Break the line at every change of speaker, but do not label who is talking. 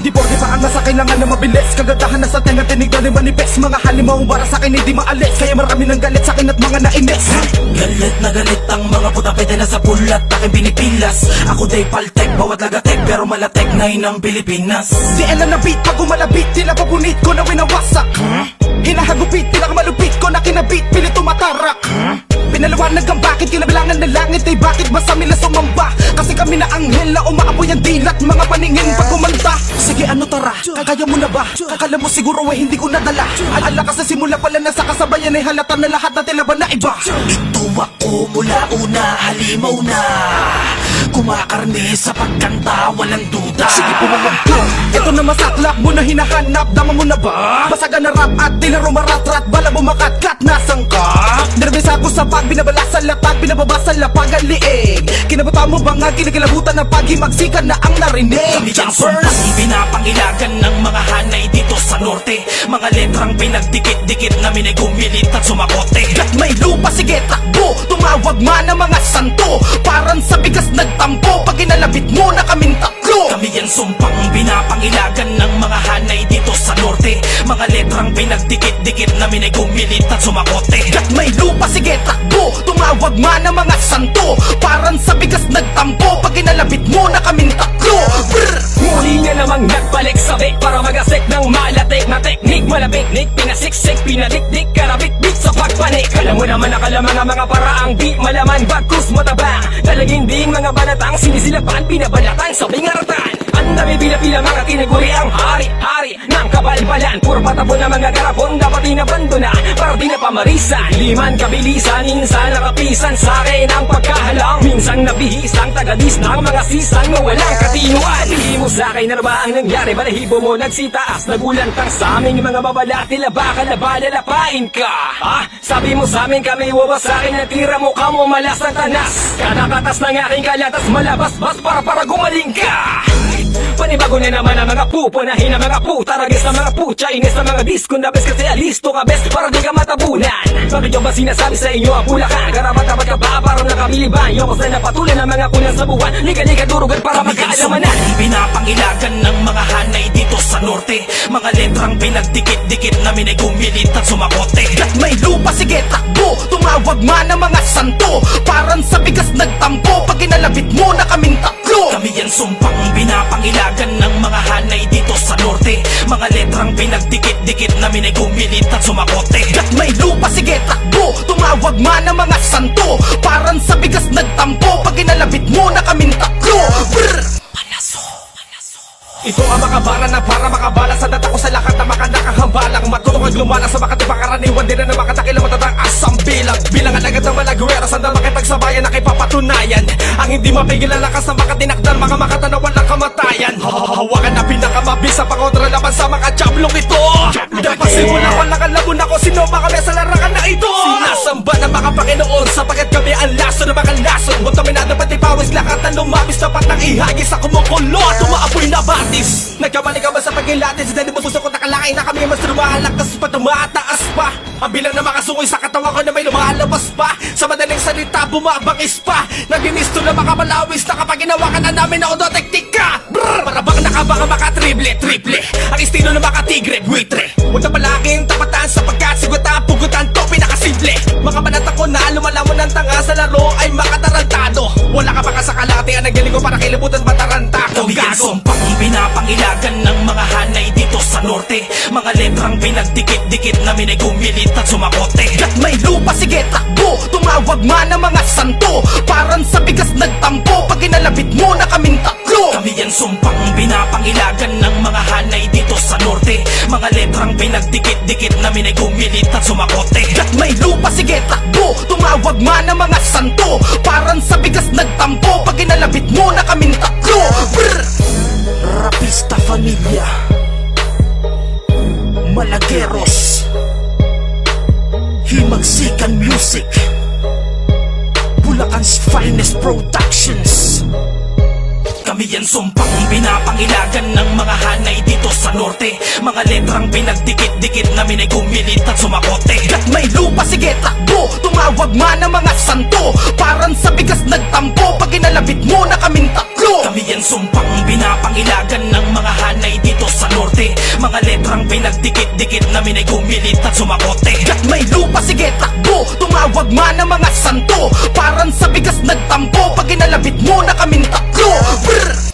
Hindi porke paangas sa kailangan na mabilis. Kagandahan na sa tenga tinig na rin manipes. Mga halimaw para sa akin hindi maalis. Kaya marami ng galit sa akin at mga nainis.
Galit na galit ang mga puta pwede na sa bulat. Aking binipilas. Ako day paltek, bawat lagatek. Pero malatek na ng Pilipinas.
Di elan na beat, pag umalabit. Tila papunit ko na winawasak. Hinahagupit, pinakamalupit ko na kinabit. Pilit tumatarak. Pinaliwanag ang bakit kinabilangan ng langit ay bakit ba sa mila sumamba? Kasi kami na anghel na umaapoy ang dilat. Mga paningin pag kumanta. Sige ano tara, kaya mo na ba? Kakala mo siguro ay hindi ko nadala. Ala ka sa simula pala na sa kasabayan ay halata na lahat na tila ba na iba.
Ito ako mula una, halimaw na. Kumakarne sa pagkanta, walang duda.
Sige pumamagpo, ito na masaklap mo na hinahanap. Dama mo na ba? Basagan na rap at tila rumarat-rat. Bala bumakatkat, nasang ka? Nervous ako sa pag binabala sa latag. Binababa sa lapag ang liig. Kinabata mo ba nga kinikilabutan na pag-himagsikan na ang narinig?
Kami dyan sumpang pinapangilagan ng mga hanay dito sa norte. Mga letrang pinagdikit-dikit namin ay gumilit at sumakote.
At may lupa, sige takbo. Tumawag man ang mga santo. Parang sa bigas nagtampo. Pag kinalabit mo na kaming tatlo.
Kami yan sumpang pinapangilagan ng mga hanay dito sa norte. Mga letrang pinagdikit-dikit namin ay gumilit at sumakote.
At may lupa, sige takbo. Tumawag man ang mga santo. Parang sa bigas nagtampo. Pag kinalabit mo na kaming tatlo. Brr!
Muli na namang nagbalik sabik para magasik ng malatik na teknik. Malapiknik, pinasiksik, pinadikdik, karabit-bit sa pagpanik. Alam mo naman akala mga paraang di malaman bagkus matabang. Talaging ding mga banatang sinisilapan, pinabalatang sa bingaratan. Ang dami pila-pila mga tinaguri ang hari-hari ng kabalbalan. Puro patapon na mga garapon dapat inabandona para di na pamarisan. Liman kabilisan, minsan nakapisan sa akin ang pagkahalang. Minsan nabihisang tagadis ng mga sisan mo walang katinuan. Hindi mo sa akin na ba ang nangyari? Balahibo mo nagsitaas, nagulantang sa aming mga babala. Tila baka nabalalapain ka. Sabi mo sa amin kami wawasakin na tira mo ka mo malas ng tanas. Kadakatas ng aking kalatas malabas-bas para gumaling ka. Panibago na naman ang mga pupunahin ang mga puta. Ragis na mga putya, inis na mga disco na bes kasi alisto ka bes para di ka matabunan. Bakit yung ba sinasabi sa inyo ang bulakan? Karapat-dapat ka ba parang nakabiliban? Yung kasi napatuloy ng mga kulang sa buwan. Liga-liga durugan para magkaalaman na.
Pinapangilagan ng mga hanay dito sa norte. Mga letrang pinagdikit-dikit namin ay gumilit at sumakote.
At may lupa, sige takbo. Tumawag man ang mga santo. Parang sa bigas nagtampo. Pag kinalabit mo na kaming tatlo.
Kami yan sumpang pinapangilagan ng mga hanay dito sa norte. Mga letrang pinagdikit-dikit namin ay gumilit at sumakote.
At may lupa, sige takbo. Tumawag man ang mga santo. Parang sa bigas nagtampo. Pag kinalabit mo na kaming tatlo. Brr! Ito ang makabara na para makabala sa data ko sa lakat na makadakahambalang. Matulong ang lumala sa makatipakaraniwan. Di na na makatakila matatang asang bilang. Bilangan agad ng malagwera saan na makipagsabayan na kay papatunayan. Ang hindi mapigilan lakas na makatinakdan. Mga makatanawan ng kamatayan. Hawakan na pinakamabis sa pangontra laban sa mga jablong ito. Dapat simula ko lang alam ako sino makami sa larangan na ito. Sinasamba ng mga Panginoon sapagkat kami ang laso ng mga lason. Kontaminado pati pawis lakat na lumabis. Dapat nang ihagis sa kumukulo at umaapoy na batis. Nagkamali ka ba sa pagkilatis? Dahil mo puso ko nakalakay na kami mas lumalakas pa, tumataas pa. Ang bilang na makasungoy sa katawan ko na may lumalabas pa. Sa madaling salita bumabangis pa. Naginisto na makamalawis na kapag ginawa ka na namin na odotektik ka. Brrr! Para bang nakabaka makatriple. Ang estilo na makatigre, buitre. Huwag na palaging tapatan sapagkat sigurta pugutan to pinakasimple. Mga banata ko na lumalamon ng tanga sa laro ay makatarantado. Wala ka baka sa kalatian ng galing ko para kilabutan bataranta ko
Kami yan
gago.
sumpang pinapangilagan ng mga hanay dito sa norte. Mga letrang pinagdikit-dikit namin ay gumilit at sumakote.
At may lupa, sige takbo. Tumawag man ang mga santo. Parang sa bigas nagtampo. Pag kinalabit mo na kaming tatlo.
Kami yan sumpang pinapangilagan ng mga hanay dito sa norte. Mga letrang pinagdikit-dikit namin ay gumilit at sumakote.
At may lupa, sige takbo. Tumawag man ang mga santo. Parang sa bigas nagtampo. Pag kinalabit mo na kaming tatlo. Brr!
Rapista Familia, Malagueros, Himagsikan Music, Bulacan's Finest Productions. Kami yan sumpang pinapangilagan ng mga hanay dito sa norte. Mga letrang pinagdikit-dikit namin ay gumilit at sumakote.
At may lupa, sige takbo. Tumawag man ang mga santo. Parang sa bigas nagtampo. Pag kinalabit mo na kaming tatlo.
Kami yan sumpang pinapangilagan ng mga hanay dito Mga letrang pinagdikit-dikit namin ay gumilit at sumakote.
Gat may lupa, sige takbo. Tumawag man ang mga santo. Paran sa bigas nagtampo. Pag inalabit mo na kaming tatlo. Brr!